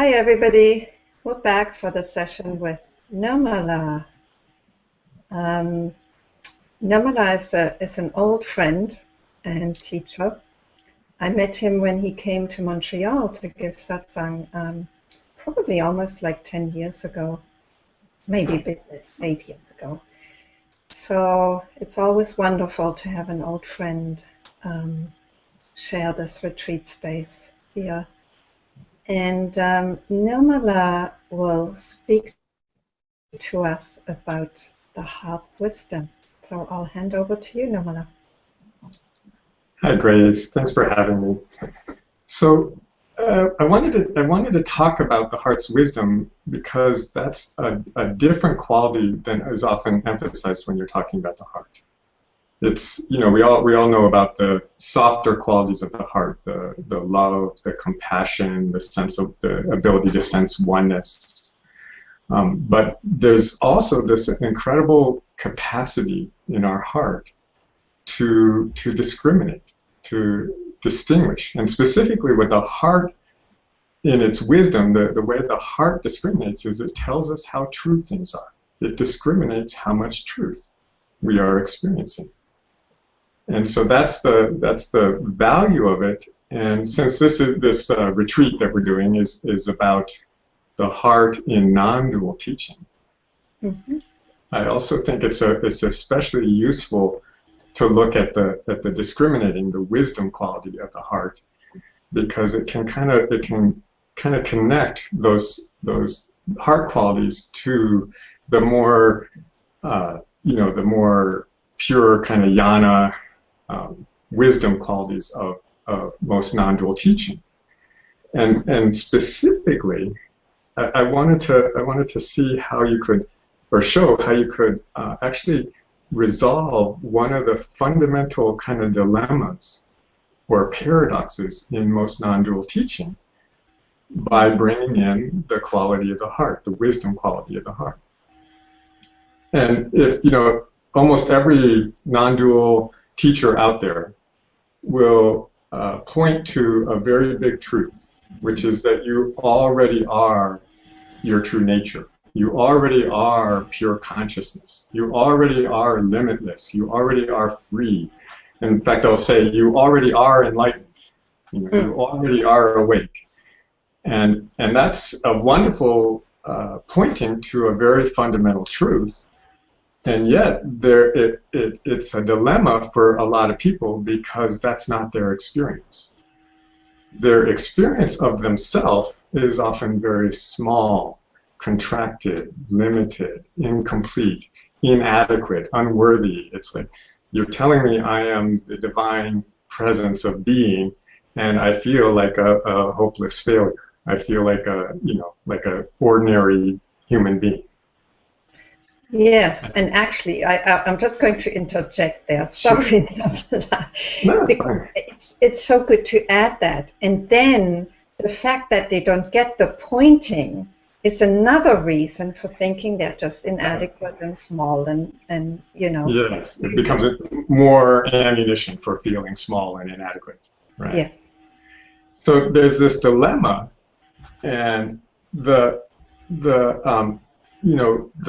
Hi everybody, we're back for the session with Nirmala. Nirmala is an old friend and teacher. I met him when he came to Montreal to give satsang, probably almost like 10 years ago, maybe a bit less, 8 years ago. So it's always wonderful to have an old friend share this retreat space here. And Nirmala will speak to us about the heart's wisdom. So I'll hand over to you, Nirmala. Hi, Grace. Thanks for having me. So I wanted to talk about the heart's wisdom because that's a different quality than is often emphasized when you're talking about the heart. It's, you know, we all know about the softer qualities of the heart, the love, the compassion, the sense of the ability to sense oneness. But there's also this incredible capacity in our heart to discriminate, to distinguish, and specifically with the heart in its wisdom, the way the heart discriminates is it tells us how true things are. It discriminates how much truth we are experiencing. And so that's the value of it. And since this retreat that we're doing is about the heart in non-dual teaching, I also think it's especially useful to look at the discriminating, the wisdom quality of the heart, because it can kind of connect those heart qualities to the more the more pure kind of jnana wisdom qualities of most non-dual teaching, and specifically, I wanted to see how you could, or show how you could actually resolve one of the fundamental kind of dilemmas or paradoxes in most non-dual teaching by bringing in the quality of the heart, the wisdom quality of the heart. And if almost every non-dual teacher out there will point to a very big truth, which is that you already are your true nature. You already are pure consciousness. You already are limitless. You already are free. In fact, I'll say you already are enlightened. You already are awake. And that's a wonderful pointing to a very fundamental truth. And yet, it's a dilemma for a lot of people because that's not their experience. Their experience of themselves is often very small, contracted, limited, incomplete, inadequate, unworthy. It's like, you're telling me I am the divine presence of being, and I feel like a hopeless failure. I feel like a ordinary human being. Yes, and actually, I'm just going to interject there. Sorry, No, because it's so good to add that. And then the fact that they don't get the pointing is another reason for thinking they're just inadequate and small and Yes, it becomes more ammunition for feeling small and inadequate. Right. Yes. So there's this dilemma, and the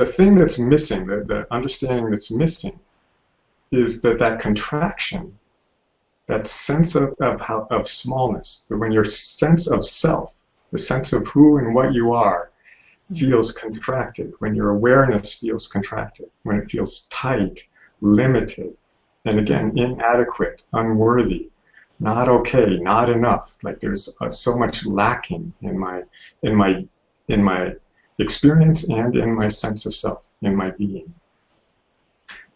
thing that's missing, the understanding that's missing, is that contraction, that sense of smallness, that when your sense of self, the sense of who and what you are, feels contracted, when your awareness feels contracted, when it feels tight, limited, and again, inadequate, unworthy, not okay, not enough, like there's so much lacking in my experience and in my sense of self, in my being.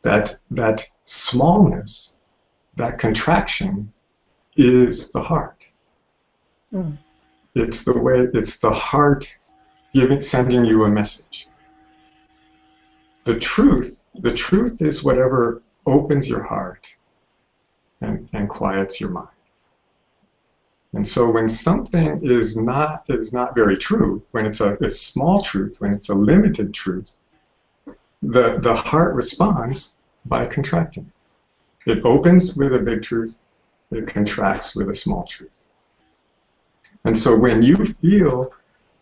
That smallness, that contraction, is the heart. It's the heart sending you a message. The truth is whatever opens your heart and quiets your mind. And so when something is not very true, when it's a small truth, when it's a limited truth, the heart responds by contracting. It opens with a big truth, it contracts with a small truth. And so when you feel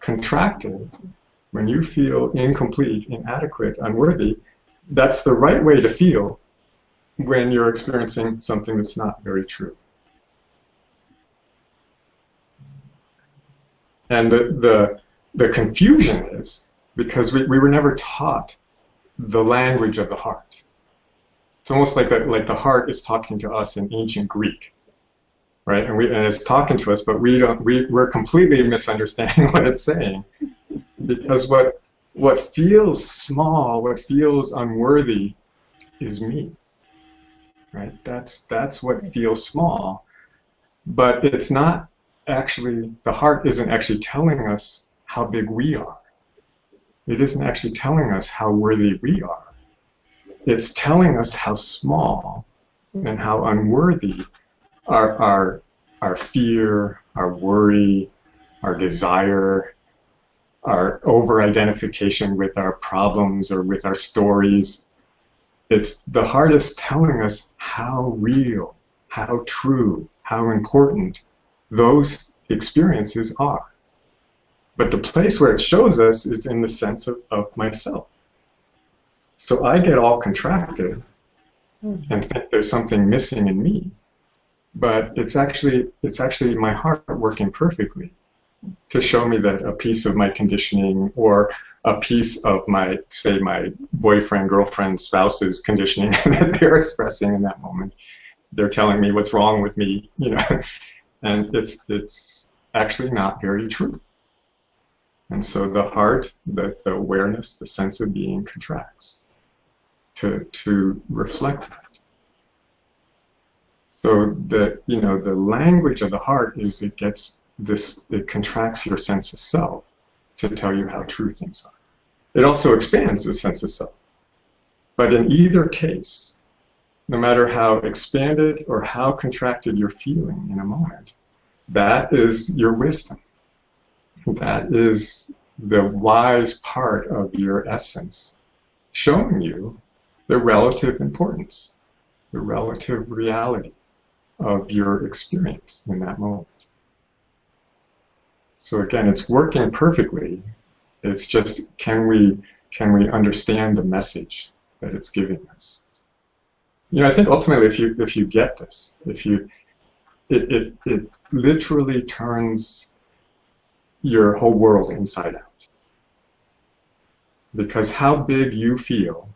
contracted, when you feel incomplete, inadequate, unworthy, that's the right way to feel when you're experiencing something that's not very true. And the confusion is because we were never taught the language of the heart. It's almost like the heart is talking to us in ancient Greek, right? And it's talking to us, but we're completely misunderstanding what it's saying, because what feels small, what feels unworthy, is me, right? That's what feels small, but it's not actually. The heart isn't actually telling us how big we are. It isn't actually telling us how worthy we are. It's telling us how small and how unworthy our fear, our worry, our desire, our over-identification with our problems or with our stories. It's the heart is telling us how real, how true, how important those experiences are. But the place where it shows us is in the sense of myself. So I get all contracted and think there's something missing in me. But it's actually my heart working perfectly to show me that a piece of my conditioning or a piece of my, say, my boyfriend, girlfriend, spouse's conditioning that they're expressing in that moment. They're telling me what's wrong with me, and it's actually not very true. And so the heart, the awareness, the sense of being contracts to reflect that. So the language of the heart is it contracts your sense of self to tell you how true things are. It also expands the sense of self. But in either case, no matter how expanded or how contracted you're feeling in a moment, that is your wisdom. That is the wise part of your essence, showing you the relative importance, the relative reality of your experience in that moment. So again, it's working perfectly. It's just, can we understand the message that it's giving us? I think ultimately, if you get this, it literally turns your whole world inside out. Because how big you feel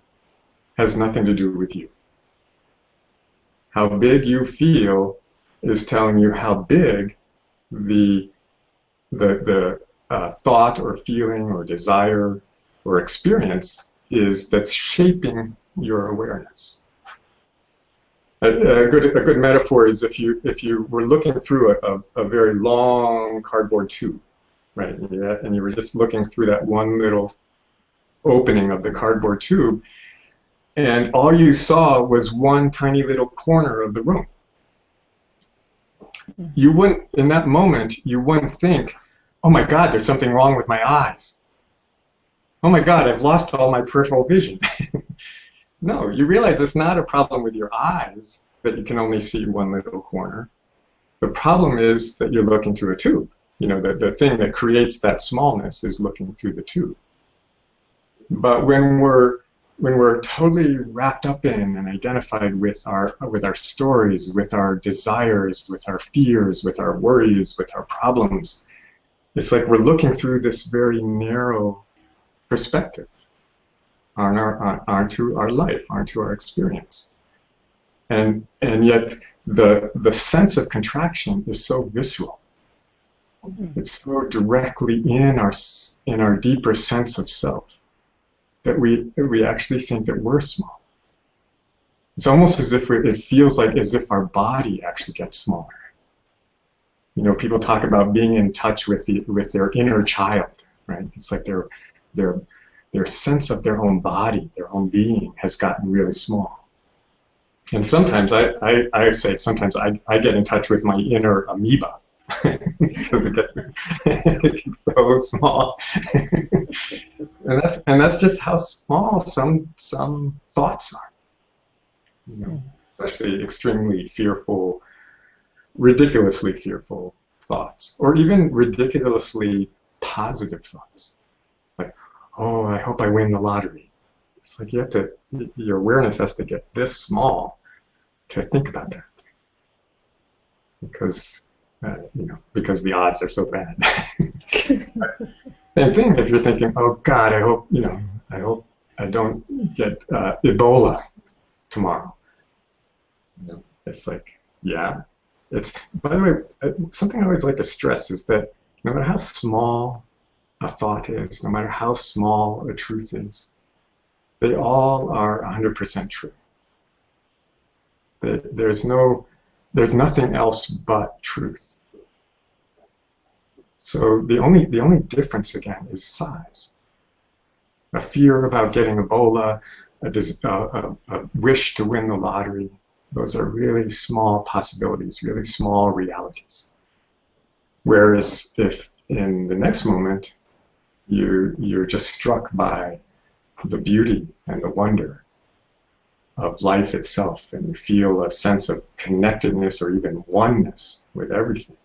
has nothing to do with you. How big you feel is telling you how big the thought or feeling or desire or experience is that's shaping your awareness. A good metaphor is if you were looking through a very long cardboard tube, right? And you were just looking through that one little opening of the cardboard tube, and all you saw was one tiny little corner of the room. You wouldn't, in that moment, you wouldn't think, oh my God, there's something wrong with my eyes. Oh my God, I've lost all my peripheral vision. No, you realize it's not a problem with your eyes that you can only see one little corner. The problem is that you're looking through a tube. The thing that creates that smallness is looking through the tube. But when we're totally wrapped up in and identified with our stories, with our desires, with our fears, with our worries, with our problems, it's like we're looking through this very narrow perspective onto our life, onto our experience. And yet the sense of contraction is so visceral. It's so directly in our deeper sense of self that we actually think that we're small. It's almost as if it feels like as if our body actually gets smaller. People talk about being in touch with their inner child, right? It's like their sense of their own body, their own being has gotten really small. And sometimes I say sometimes I get in touch with my inner amoeba because it gets so small. and that's just how small some thoughts are. Especially extremely fearful, ridiculously fearful thoughts, or even ridiculously positive thoughts. Like, oh, I hope I win the lottery. It's like your awareness has to get this small to think about that. Because, because the odds are so bad. Same thing if you're thinking, oh God, I hope I don't get Ebola tomorrow. It's like, yeah. By the way, something I always like to stress is that no matter how small a thought is, no matter how small a truth is, they all are 100% true. There's nothing else but truth. So the only difference again is size. A fear about getting Ebola, a wish to win the lottery, those are really small possibilities, really small realities. Whereas if in the next moment you're just struck by the beauty and the wonder of life itself, and you feel a sense of connectedness or even oneness with everything,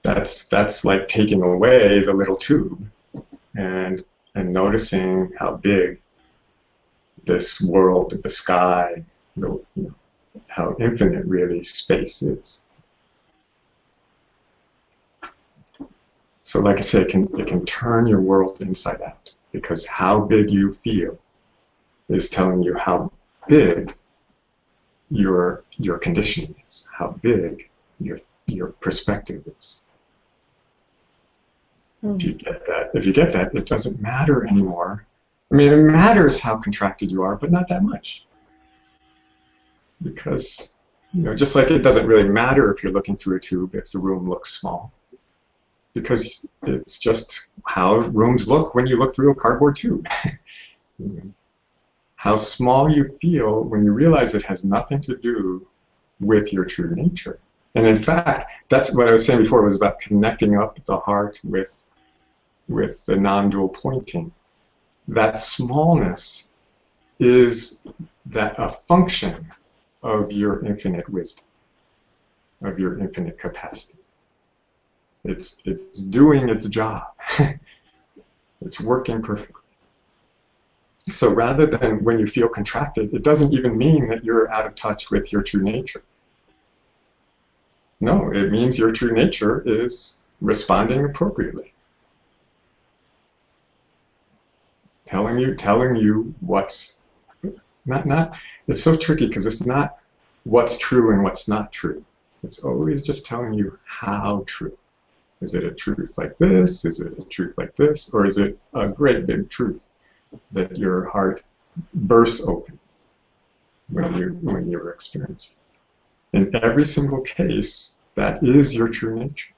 that's like taking away the little tube and noticing how big this world, the sky, how infinite really space is. So like I say, it can turn your world inside out, because how big you feel is telling you how big your conditioning is, how big your perspective is. If you get that, it doesn't matter anymore. I mean, it matters how contracted you are, but not that much. Because, just like it doesn't really matter if you're looking through a tube if the room looks small. Because it's just how rooms look when you look through a cardboard tube. How small you feel when you realize it has nothing to do with your true nature. And in fact, that's what I was saying before, was about connecting up the heart with the non-dual pointing. That smallness is a function of your infinite wisdom, of your infinite capacity. It's doing its job. It's working perfectly. So rather than when you feel contracted, it doesn't even mean that you're out of touch with your true nature. No, it means your true nature is responding appropriately. Telling you what's not it's so tricky because it's not what's true and what's not true. It's always just telling you how true. Is it a truth like this? Is it a truth like this? Or is it a great big truth that your heart bursts open when you're experiencing? In every single case, that is your true nature.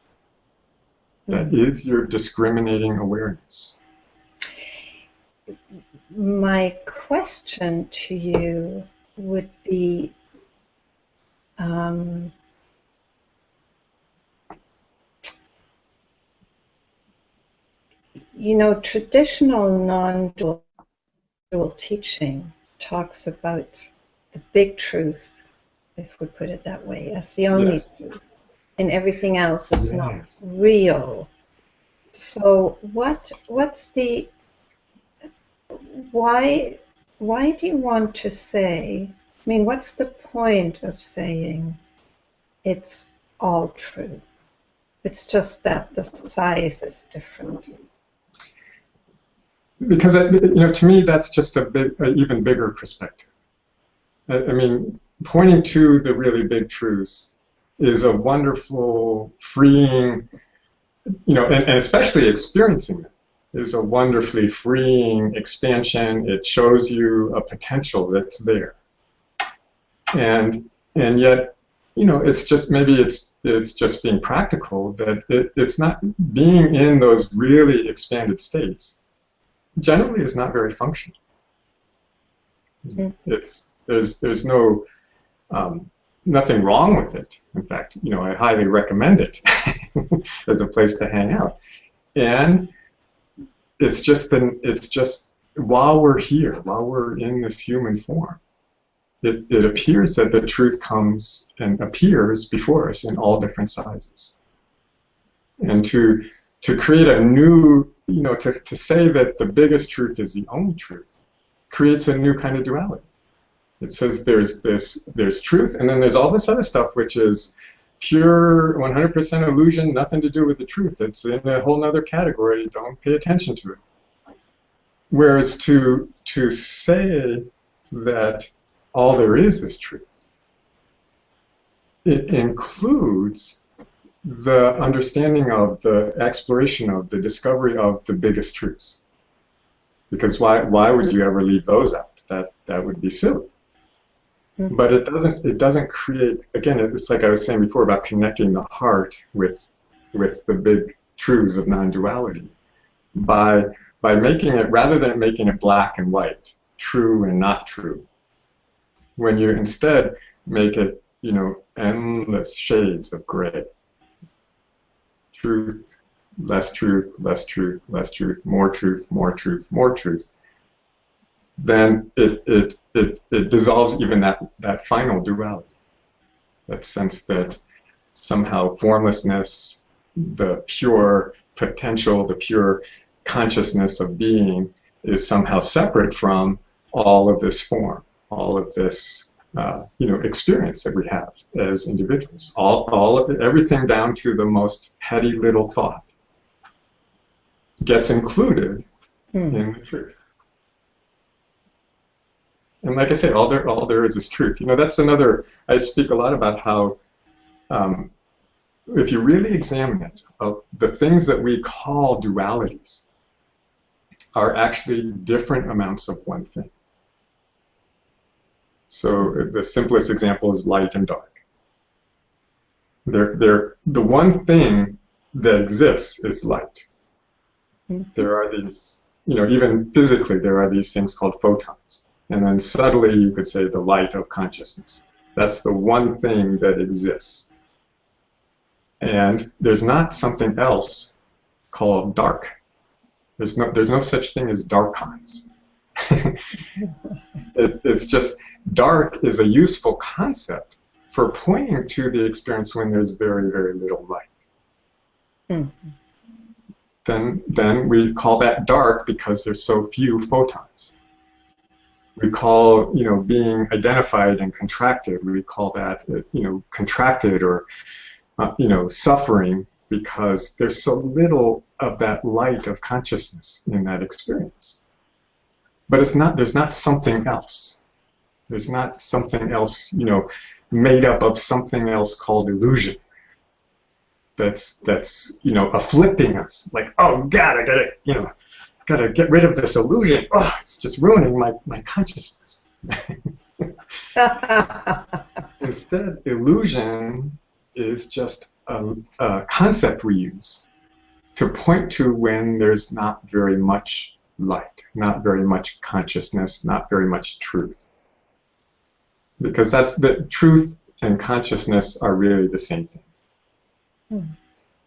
That is your discriminating awareness. My question to you would be, traditional non-dual teaching talks about the big truth, if we put it that way, as the only truth, and everything else is not real. So what's the why do you want to say, what's the point of saying it's all true? It's just that the size is different. Because to me that's just an even bigger perspective. Pointing to the really big truths is a wonderful, freeing, and especially experiencing it is a wonderfully freeing expansion. It shows you a potential that's there, and yet, it's just it's just being practical that it's not being in those really expanded states. Generally, is not very functional. There's no nothing wrong with it. In fact, I highly recommend it as a place to hang out. And it's just while we're here, while we're in this human form, it appears that the truth comes and appears before us in all different sizes. And to to create a new, to say that the biggest truth is the only truth creates a new kind of duality. It says there's truth, and then there's all this other stuff which is pure 100% illusion, nothing to do with the truth. It's in a whole other category. Don't pay attention to it. Whereas to say that all there is truth, it includes the understanding of the exploration of the discovery of the biggest truths. Because why would you ever leave those out? That would be silly. But it doesn't create, again, it's like I was saying before about connecting the heart with the big truths of non-duality by making it, rather than making it black and white, true and not true, when you instead make it, endless shades of gray. Truth, less truth, less truth, less truth, more truth, more truth, more truth, then it dissolves even that final duality. That sense that somehow formlessness, the pure potential, the pure consciousness of being is somehow separate from all of this form, all of this experience that we have as individuals. All of it, everything down to the most petty little thought gets included in the truth. And like I say, all there is truth. That's another. I speak a lot about how, if you really examine it, the things that we call dualities are actually different amounts of one thing. So the simplest example is light and dark. The one thing that exists is light. There are these, even physically, there are these things called photons. And then subtly you could say the light of consciousness. That's the one thing that exists. And there's not something else called dark. There's no such thing as darkons. It's just, dark is a useful concept for pointing to the experience when there's very, very little light. Then we call that dark because there's so few photons. We call, being identified and contracted, we call that, contracted or, suffering, because there's so little of that light of consciousness in that experience. But there's not something else. There's not something else, made up of something else called illusion. That's afflicting us. Like, oh God, I gotta get rid of this illusion. Oh, it's just ruining my consciousness. Instead, illusion is just a concept we use to point to when there's not very much light, not very much consciousness, not very much truth. Because that's the truth and consciousness are really the same thing.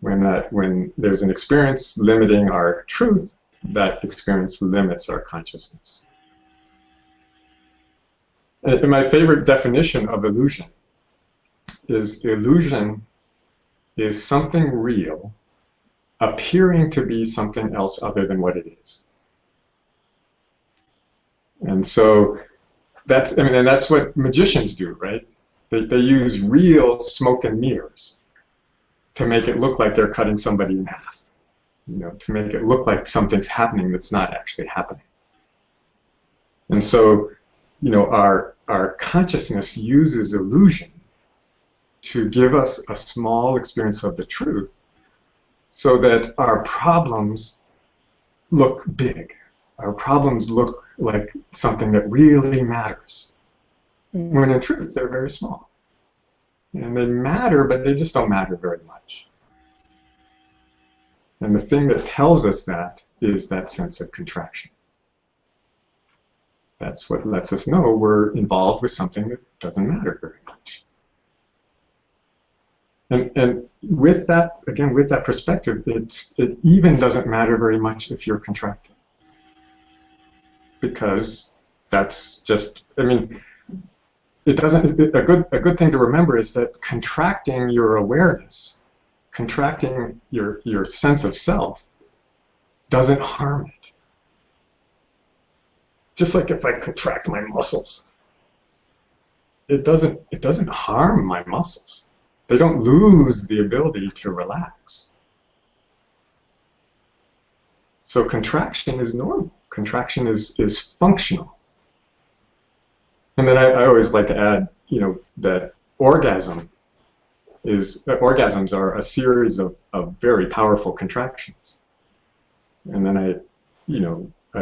When there's an experience limiting our truth, that experience limits our consciousness. And my favorite definition of illusion is something real appearing to be something else other than what it is. And so that's what magicians do, right? They use real smoke and mirrors to make it look like they're cutting somebody in half. To make it look like something's happening that's not actually happening. And so, our consciousness uses illusion to give us a small experience of the truth so that our problems look big. Our problems look like something that really matters. When in truth, they're very small. And they matter, but they just don't matter very much. And the thing that tells us that is that sense of contraction. That's what lets us know we're involved with something that doesn't matter very much. And with that, again, with that perspective, it even doesn't matter very much if you're contracted. Because that's just, it doesn't, a good thing to remember is that contracting your awareness, contracting your sense of self doesn't harm it. Just like if I contract my muscles, it doesn't harm my muscles. They don't lose the ability to relax. So contraction is normal. Contraction is functional. And then I always like to add, that orgasms are a series of very powerful contractions. And then I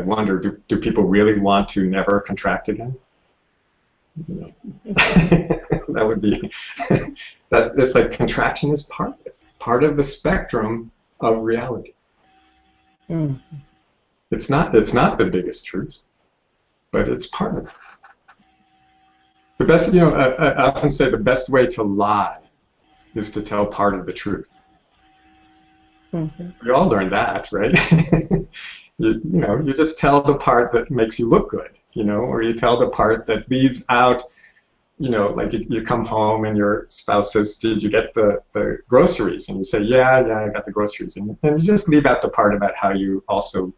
wonder, do people really want to never contract again? That would be that. It's like contraction is part of it, part of the spectrum of reality. Mm. It's not the biggest truth, but it's part of it. The best, I often say the best way to lie is to tell part of the truth. Mm-hmm. We all learned that, right? You just tell the part that makes you look good, or you tell the part that leaves out, like you come home and your spouse says, did you get the groceries? And you say, yeah, I got the groceries. And you just leave out the part about how you also,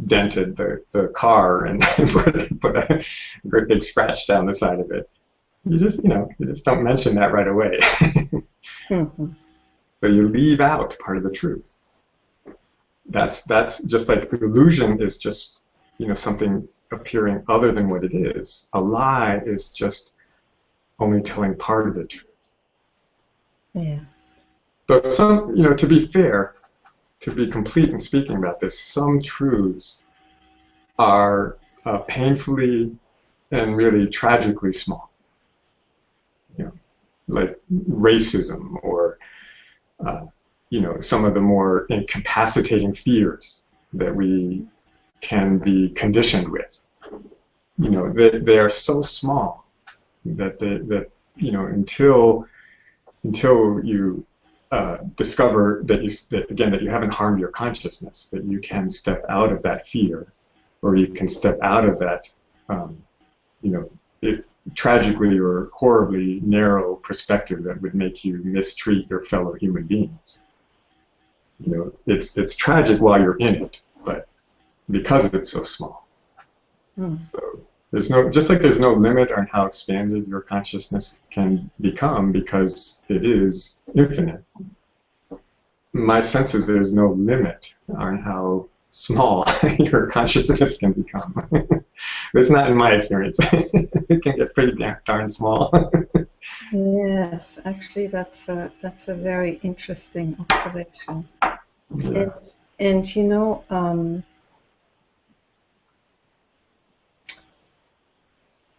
dented the car and put a great big scratch down the side of it. You just don't mention that right away. Mm-hmm. So you leave out part of the truth. That's just like illusion is just, something appearing other than what it is. A lie is just only telling part of the truth. Yes. But some, to be fair, to be complete in speaking about this, some truths are painfully and really tragically small. Like racism or, some of the more incapacitating fears that we can be conditioned with. They are so small that until you discover that you haven't harmed your consciousness, that you can step out of that fear, or you can step out of that, tragically or horribly narrow perspective that would make you mistreat your fellow human beings. It's tragic while you're in it, but because it's so small. Mm. So there's no limit on how expanded your consciousness can become because it is infinite. My sense is there's no limit on how small your consciousness can become. It's not in my experience. It can get pretty darn small. Yes, actually, that's a very interesting observation. Yeah. And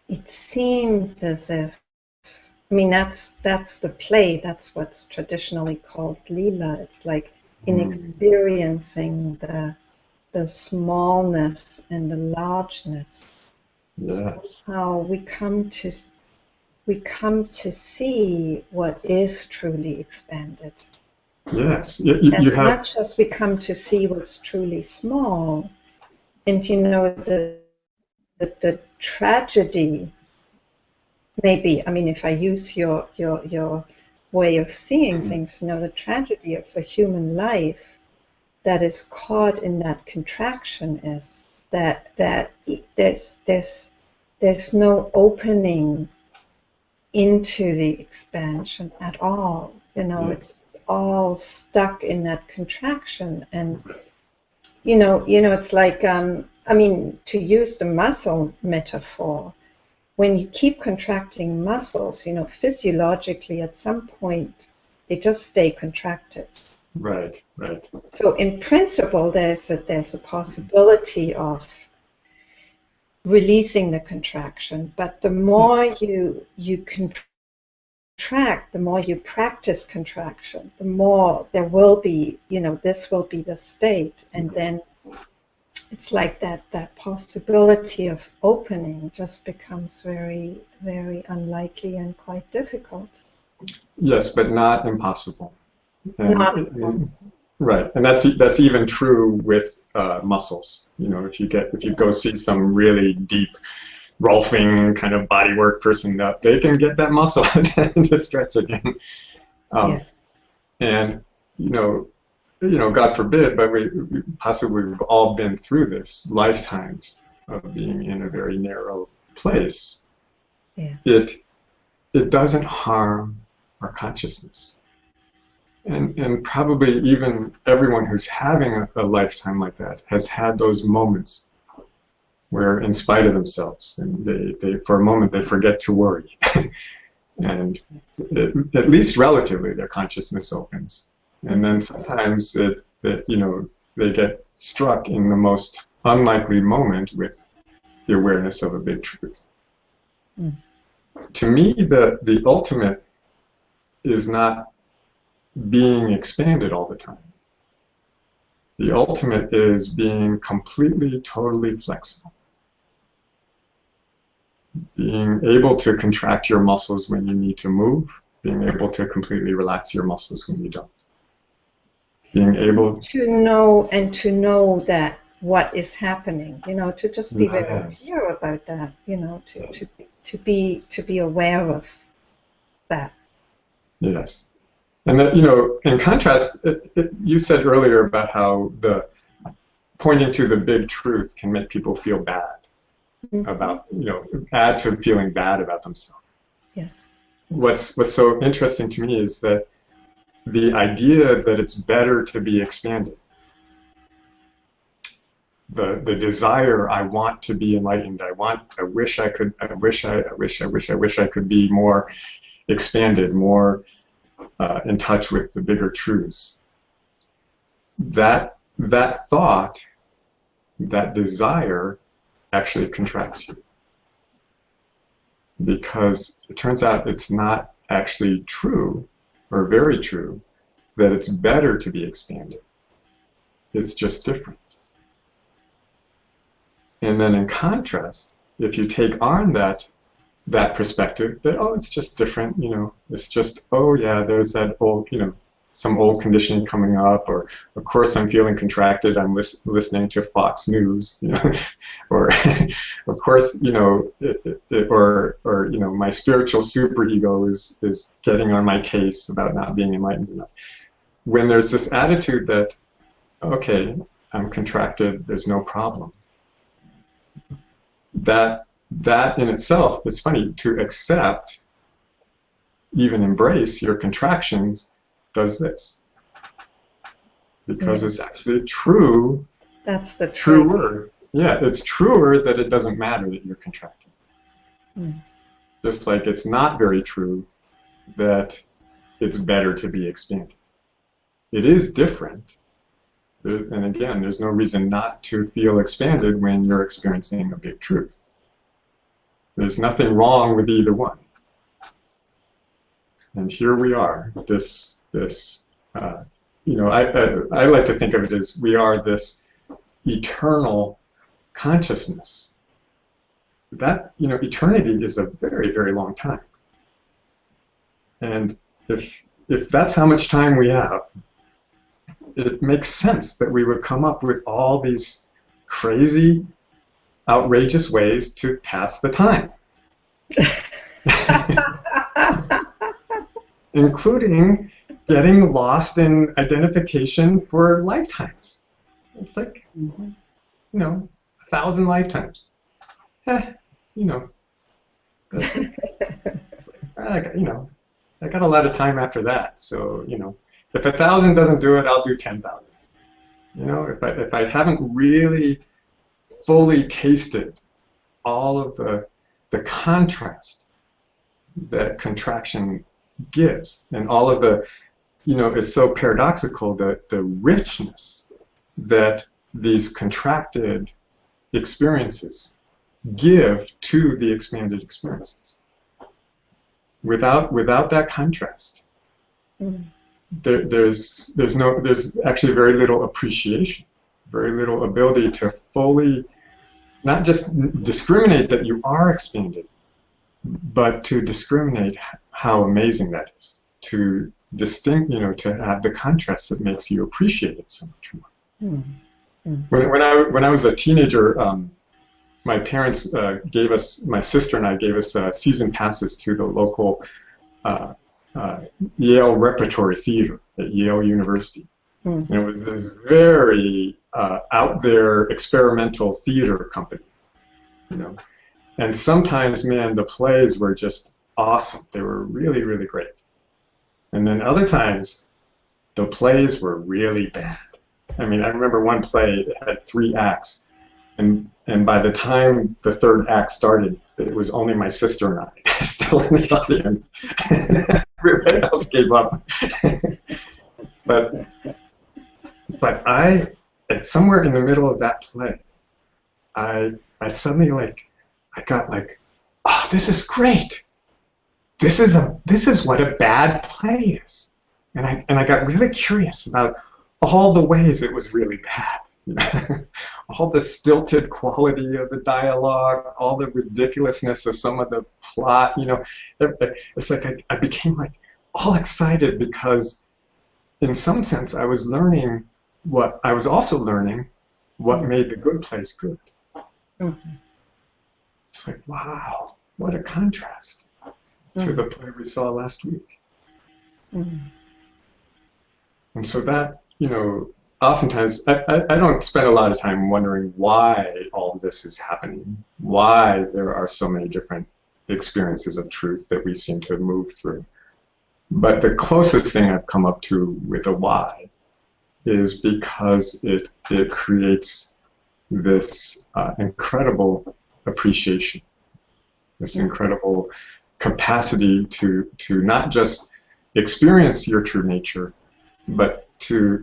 it seems as if, that's the play. That's what's traditionally called lila. It's like in experiencing the smallness and the largeness. Yes. How we come to see what is truly expanded. Yes. As much as we come to see what's truly small, and the tragedy, maybe, if I use your way of seeing things, the tragedy of a human life that is caught in that contraction is that there's no opening into the expansion at all. It's all stuck in that contraction, and it's like to use the muscle metaphor, when you keep contracting muscles, physiologically at some point they just stay contracted. Right. So in principle, there's a possibility of releasing the contraction, but the more you contract, the more you practice contraction, the more there will be, this will be the state, and then it's like that possibility of opening just becomes very, very unlikely and quite difficult. Yes, but not impossible. Right, and that's even true with muscles. If you go see some really deep Rolfing kind of bodywork person, they can get that muscle to stretch again. Yes. And God forbid, but we possibly we've all been through this, lifetimes of being in a very narrow place. Yes. It doesn't harm our consciousness. And probably even everyone who's having a lifetime like that has had those moments where, in spite of themselves, and they for a moment they forget to worry, and at least relatively their consciousness opens, and then sometimes they get struck in the most unlikely moment with the awareness of a big truth. To me, the ultimate is not being expanded all the time. The ultimate is being completely, totally flexible. Being able to contract your muscles when you need to move, being able to completely relax your muscles when you don't. Being able to know that what is happening, to just be very clear about that, to be aware of that. Yes. And that, in contrast, you said earlier about how the pointing to the big truth can make people feel bad about, add to feeling bad about themselves. Yes. What's so interesting to me is that the idea that it's better to be expanded, the desire, I want to be enlightened, I wish I could be more expanded, more in touch with the bigger truths. That thought, that desire, actually contracts you, because it turns out it's not actually true, or very true, that it's better to be expanded. It's just different. And then in contrast, if you take on that perspective, that, it's just different, it's just, there's that old, some old conditioning coming up, or of course I'm feeling contracted, I'm listening to Fox News, or of course, or my spiritual superego is getting on my case about not being enlightened enough. When there's this attitude that, okay, I'm contracted, there's no problem, that in itself, it's funny, to accept, even embrace your contractions, does this. Because it's actually true. That's the truer. Yeah, it's truer that it doesn't matter that you're contracting. Just like it's not very true that it's better to be expanded. It is different. And again, there's no reason not to feel expanded when you're experiencing a big truth. There's nothing wrong with either one. And here we are, I like to think of it as we are this eternal consciousness. That, eternity is a very, very long time. And if that's how much time we have, it makes sense that we would come up with all these crazy, outrageous ways to pass the time. Including getting lost in identification for lifetimes. It's like, 1,000 lifetimes. I got a lot of time after that, so, if 1,000 doesn't do it, I'll do 10,000. If I haven't really fully tasted all of the contrast that contraction gives, and all of the, it's so paradoxical that the richness that these contracted experiences give to the expanded experiences. Without that contrast, there's actually very little appreciation, very little ability to fully not just discriminate that you are expanded, but to discriminate how amazing that is, to to have the contrast that makes you appreciate it so much more. When I was a teenager, my parents my sister and I gave us season passes to the local Yale Repertory Theater at Yale University. Mm. And it was this very out there experimental theater company, you know. And sometimes, man, the plays were just awesome. They were really, really great. And then other times, the plays were really bad. I mean, I remember one play that had 3 acts, and by the time the 3rd act started, it was only my sister and I still in the audience. Everybody else gave up. But I, somewhere in the middle of that play, I suddenly I got oh, this is great. This is what a bad play is. And I got really curious about all the ways it was really bad. You know? All the stilted quality of the dialogue, all the ridiculousness of some of the plot, you know. It's like I became all excited because in some sense I was learning what made the good plays good. Mm-hmm. It's like, wow, what a contrast to the play we saw last week. Mm-hmm. And so that, you know, oftentimes I don't spend a lot of time wondering why all this is happening, why there are so many different experiences of truth that we seem to move through. But the closest thing I've come up to with a why is because it creates this incredible appreciation, this incredible capacity to not just experience your true nature, but to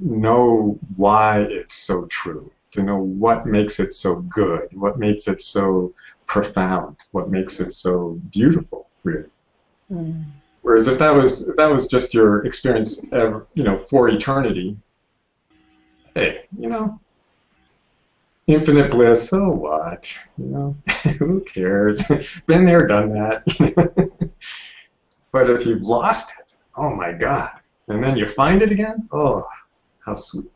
know why it's so true, to know what makes it so good, what makes it so profound, what makes it so beautiful, really. Mm. Whereas if that was just your experience, you know, for eternity, hey, you know, infinite bliss, so what? You know, who cares? Been there, done that. But if you've lost it, oh my God, and then you find it again, oh, how sweet.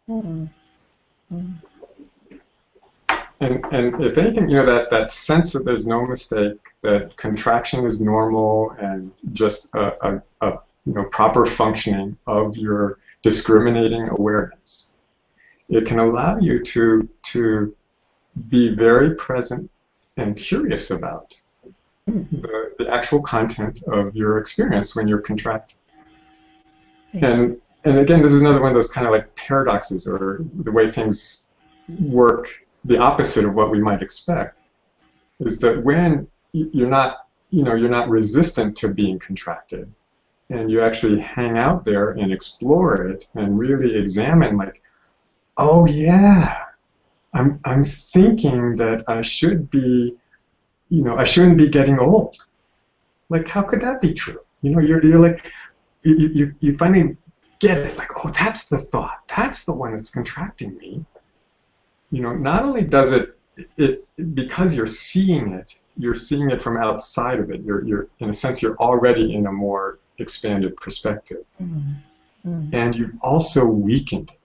Mm. Mm. And if anything, you know, that sense that there's no mistake, that contraction is normal, and just a you know, proper functioning of your discriminating awareness, it can allow you to be very present and curious about the actual content of your experience when you're contracting. Yeah. And again, this is another one of those kind of like paradoxes, or the way things work the opposite of what we might expect, is that when you're not, you know, you're not resistant to being contracted, and you actually hang out there and explore it and really examine, like, oh yeah, I'm thinking that I should be, you know, I shouldn't be getting old. Like, how could that be true? You know, you're like, you finally get it, like, oh, that's the thought, that's the one that's contracting me. You know, not only does it because you're seeing it from outside of it. You're in a sense, you're already in a more expanded perspective, and you've also weakened it.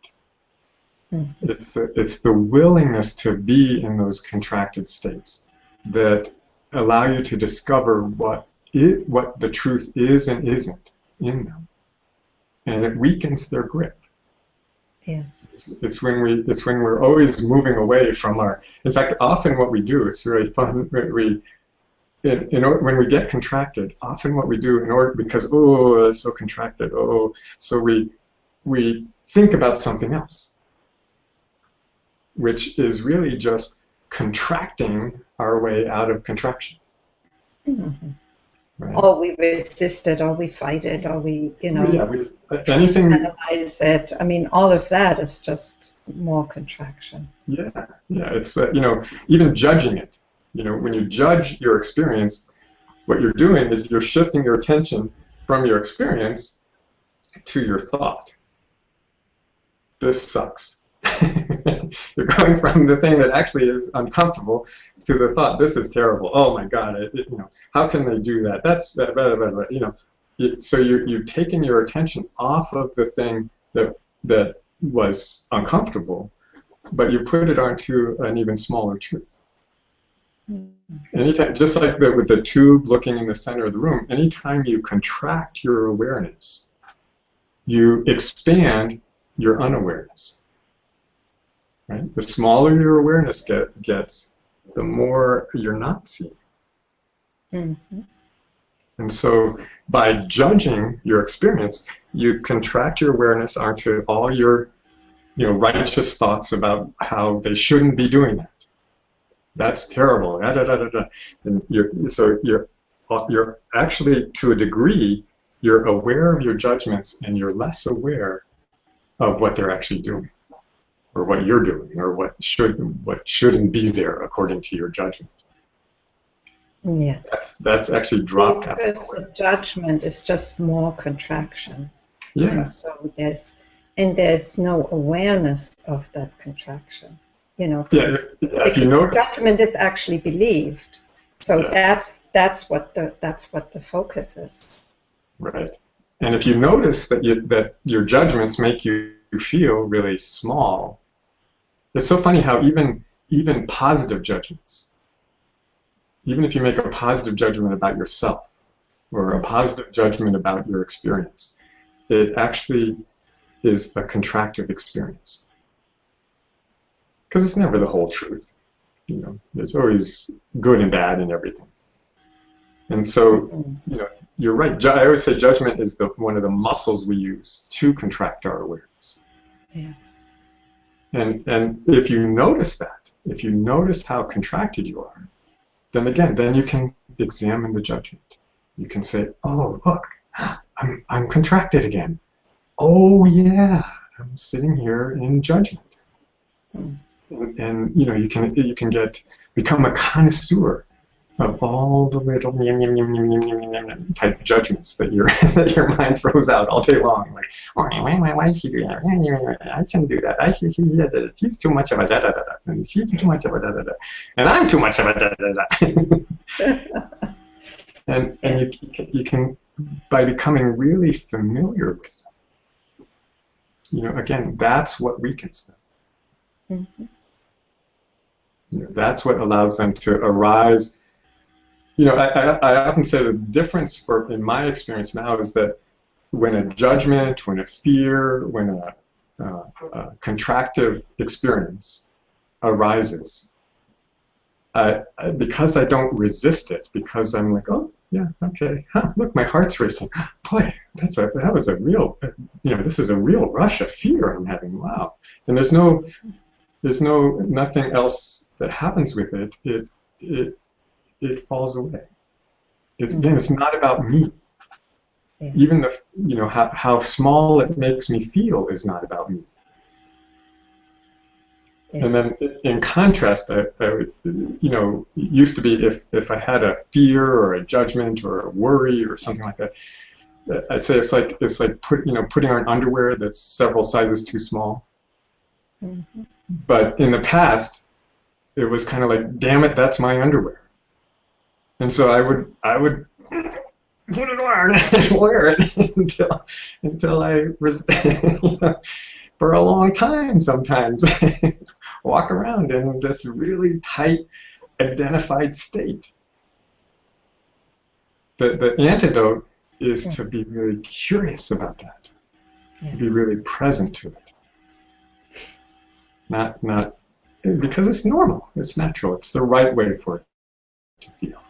It's the willingness to be in those contracted states that allow you to discover what the truth is and isn't in them, and it weakens their grip. Yes. It's when we're always moving away from our. In fact, often what we do, it's really fun. When we get contracted, often what we do because it's so contracted, so we think about something else, which is really just contracting our way out of contraction. Mm-hmm. Right? Or we resist it, or we fight it, or we, you know, anything. Analyze it. I mean, all of that is just more contraction. Yeah. It's you know, even judging it. You know, when you judge your experience, what you're doing is you're shifting your attention from your experience to your thought. This sucks. You're going from the thing that actually is uncomfortable to the thought, this is terrible. Oh my God, you know, how can they do that? That's blah, blah, blah, blah. You know, so you've taken your attention off of the thing that was uncomfortable, but you put it onto an even smaller truth. Anytime, just like with the tube looking in the center of the room, anytime you contract your awareness, you expand your unawareness. Right? The smaller your awareness gets, the more you're not seeing. Mm-hmm. And so by judging your experience, you contract your awareness onto all your righteous thoughts about how they shouldn't be doing that. That's terrible. Da, da, da, da, da. And you're actually, to a degree, you're aware of your judgments and you're less aware of what they're actually doing, or what you're doing, or what shouldn't be there according to your judgment. Yes. That's actually dropped out. Because the judgment is just more contraction. Yeah. And so there's no awareness of that contraction. Because judgment is actually believed. So that's what the focus is. Right. And if you notice that your judgments make you feel really small, it's so funny how even positive judgments, even if you make a positive judgment about yourself or a positive judgment about your experience, it actually is a contractive experience. Because it's never the whole truth. There's always good and bad in everything. And so, you're right. I always say judgment is one of the muscles we use to contract our awareness. Yes. And if you notice that, if you notice how contracted you are, then you can examine the judgment. You can say, oh, look, I'm contracted again. Oh, yeah, I'm sitting here in judgment. And you can become a connoisseur of all the little type judgments that your mind throws out all day long. Like, why did she do that? I shouldn't do that. He's too much of a da da da da, and she's too much of a da da da, and I'm too much of a da da da. And you can, by becoming really familiar with them, again, that's what weakens them. Mm-hmm. That's what allows them to arise. I often say the difference, in my experience now, is that when a judgment, when a fear, when a contractive experience arises, because I don't resist it, because I'm like, oh, yeah, okay, look, my heart's racing. Boy, this is a real rush of fear I'm having. Wow. And there's nothing else that happens with it. It falls away. It's not about me. Yes. Even how small it makes me feel is not about me. Yes. And then in contrast, I would, it used to be if I had a fear or a judgment or a worry or something like that, I'd say it's like putting on underwear that's several sizes too small. Mm-hmm. But in the past, it was kind of like, damn it, that's my underwear. And so I would put it on and wear it until I was, for a long time sometimes, walk around in this really tight, identified state. The antidote is to be really curious about that, to be really present to it. Not because it's normal, it's natural, it's the right way for it to feel.